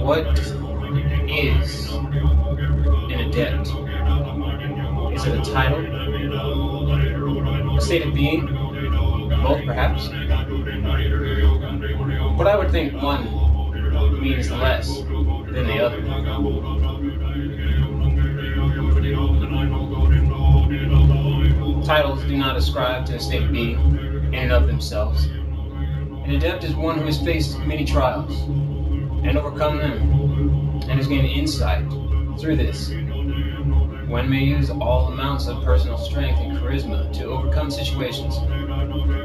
What is an adept? Is it a title? A state of being? Both, perhaps? But I would think one means less than the other. Titles do not ascribe to a state of being in and of themselves. An adept is one who has faced many trials and overcome them, and has gained insight through this. One may use all amounts of personal strength and charisma to overcome situations,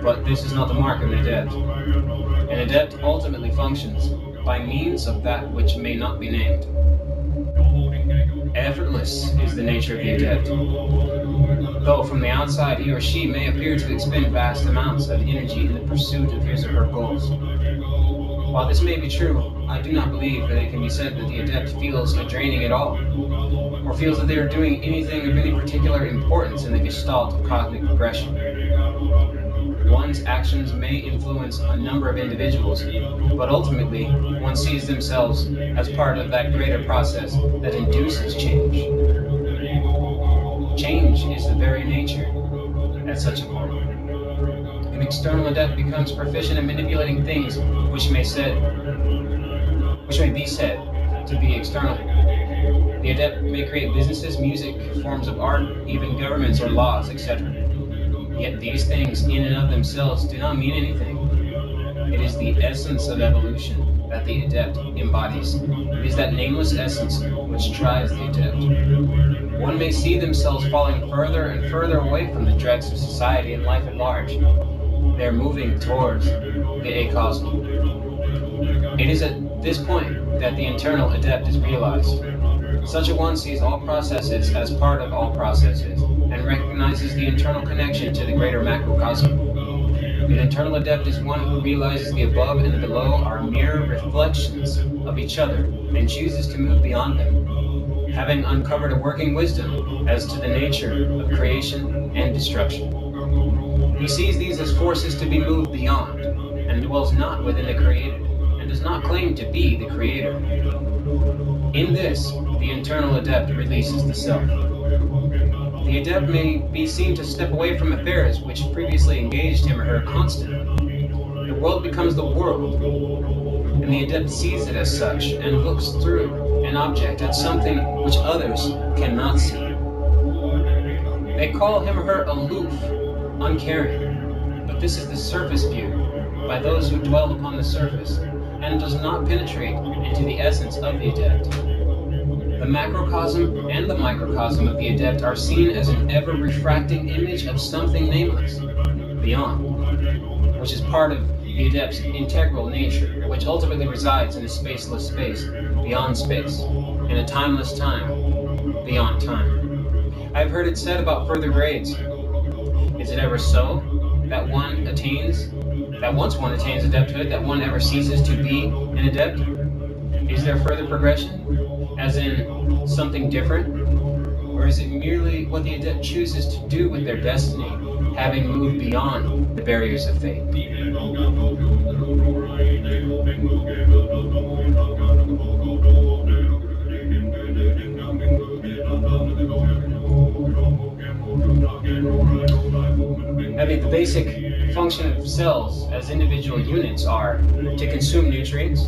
but this is not the mark of an adept. An adept ultimately functions by means of that which may not be named. Effortless is the nature of the adept. Though from the outside he or she may appear to expend vast amounts of energy in the pursuit of his or her goals. While this may be true, I do not believe that it can be said that the adept feels a draining at all, or feels that they are doing anything of any particular importance in the gestalt of cosmic progression. One's actions may influence a number of individuals, but ultimately one sees themselves as part of that greater process that induces change. Change is the very nature at such a point. An external adept becomes proficient in manipulating things which may be said to be external. The adept may create businesses, music, forms of art, even governments or laws, etc. Yet these things in and of themselves do not mean anything. It is the essence of evolution that the adept embodies. It is that nameless essence which drives the adept. One may see themselves falling further and further away from the dregs of society and life at large. They are moving towards the acosmic. It is at this point that the internal adept is realized. Such a one sees all processes as part of all processes, and recognizes the internal connection to the greater macrocosm. An internal adept is one who realizes the above and the below are mere reflections of each other, and chooses to move beyond them, having uncovered a working wisdom as to the nature of creation and destruction. He sees these as forces to be moved beyond, and dwells not within the created, and does not claim to be the creator. In this, the internal adept releases the self. The adept may be seen to step away from affairs which previously engaged him or her constantly. The world becomes the world, and the adept sees it as such and looks through an object at something which others cannot see. They call him or her aloof, uncaring, but this is the surface view by those who dwell upon the surface, and does not penetrate into the essence of the adept. The macrocosm and the microcosm of the adept are seen as an ever-refracting image of something nameless, beyond, which is part of the adept's integral nature, which ultimately resides in a spaceless space, beyond space, in a timeless time, beyond time. I have heard it said about further grades. Is it ever so that once one attains adepthood, that one ever ceases to be an adept? Is there further progression, as in something different? Or is it merely what the adept chooses to do with their destiny, having moved beyond the barriers of fate? I mean, the basic function of cells as individual units are to consume nutrients,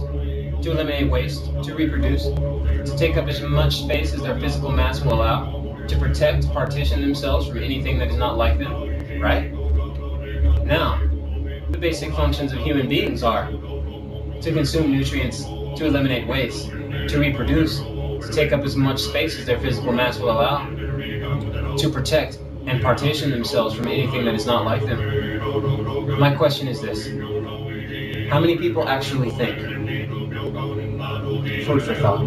to eliminate waste, to reproduce, to take up as much space as their physical mass will allow, to protect, partition themselves from anything that is not like them, right? Now, the basic functions of human beings are to consume nutrients, to eliminate waste, to reproduce, to take up as much space as their physical mass will allow, to protect and partition themselves from anything that is not like them. My question is this: how many people actually think? Food for thought.